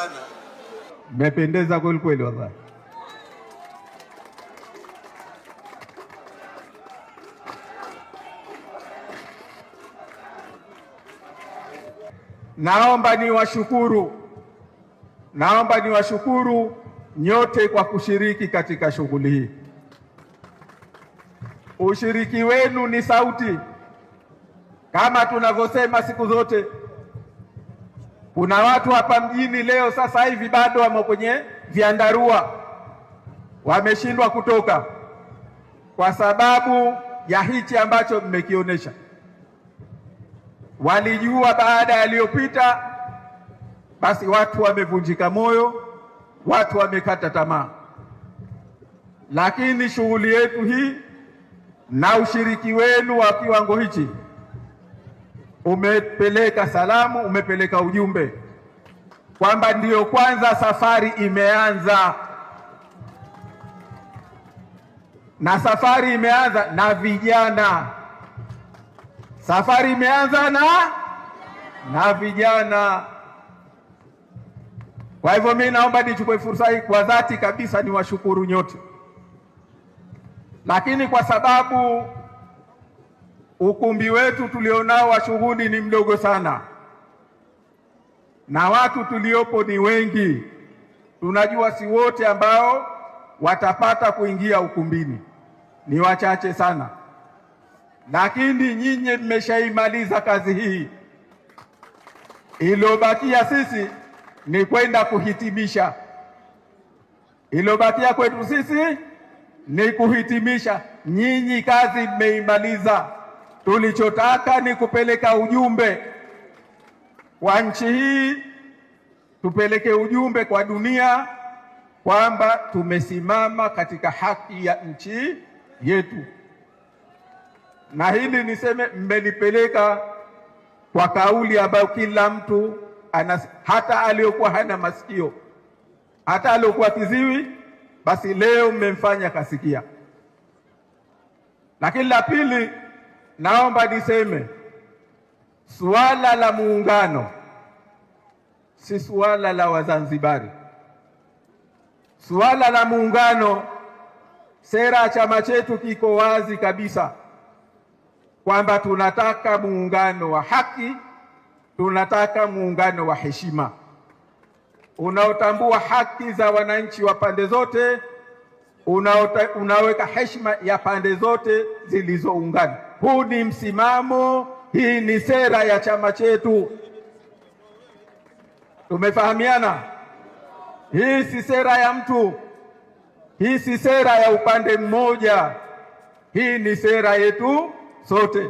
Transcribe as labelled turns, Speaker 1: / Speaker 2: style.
Speaker 1: sana.
Speaker 2: Mmependeza kweli kweli wallahi. Naomba niwashukuru nyote kwa kushiriki katika shughuli hii. Ushiriki wenu ni sauti, kama tunavyosema siku zote. Kuna watu hapa mjini leo sasa hivi bado wamo kwenye vyandarua, wameshindwa kutoka kwa sababu ya hichi ambacho mmekionyesha. Walijua baada yaliyopita, basi watu wamevunjika moyo, watu wamekata tamaa. Lakini shughuli yetu hii na ushiriki wenu wa kiwango hichi umepeleka salamu, umepeleka ujumbe kwamba ndiyo kwanza safari imeanza, na safari imeanza na vijana. Safari imeanza na vijana. Kwa hivyo mimi naomba nichukue fursa hii kwa dhati kabisa niwashukuru nyote, lakini kwa sababu ukumbi wetu tulionao wa shughuli ni mdogo sana na watu tuliopo ni wengi, tunajua si wote ambao watapata kuingia ukumbini, ni wachache sana. Lakini nyinyi mmeshaimaliza kazi hii, iliyobakia sisi ni kwenda kuhitimisha. Iliyobakia kwetu sisi ni kuhitimisha. Nyinyi kazi mmeimaliza. Tulichotaka ni kupeleka ujumbe kwa nchi hii, tupeleke ujumbe kwa dunia kwamba tumesimama katika haki ya nchi yetu. Na hili niseme, mmenipeleka kwa kauli ambayo kila mtu hata aliyokuwa hana masikio, hata aliyokuwa kiziwi, basi leo mmemfanya kasikia. Lakini la pili, naomba niseme suala la muungano si suala la Wazanzibari. Suala la muungano, sera ya chama chetu kiko wazi kabisa kwamba tunataka muungano wa haki, tunataka muungano wa heshima unaotambua haki za wananchi wa pande zote, unaweka heshima ya pande zote zilizoungana. Huu ni msimamo, hii ni sera ya chama chetu. Tumefahamiana? Hii si sera ya mtu, hii si sera ya upande mmoja, hii ni sera yetu sote.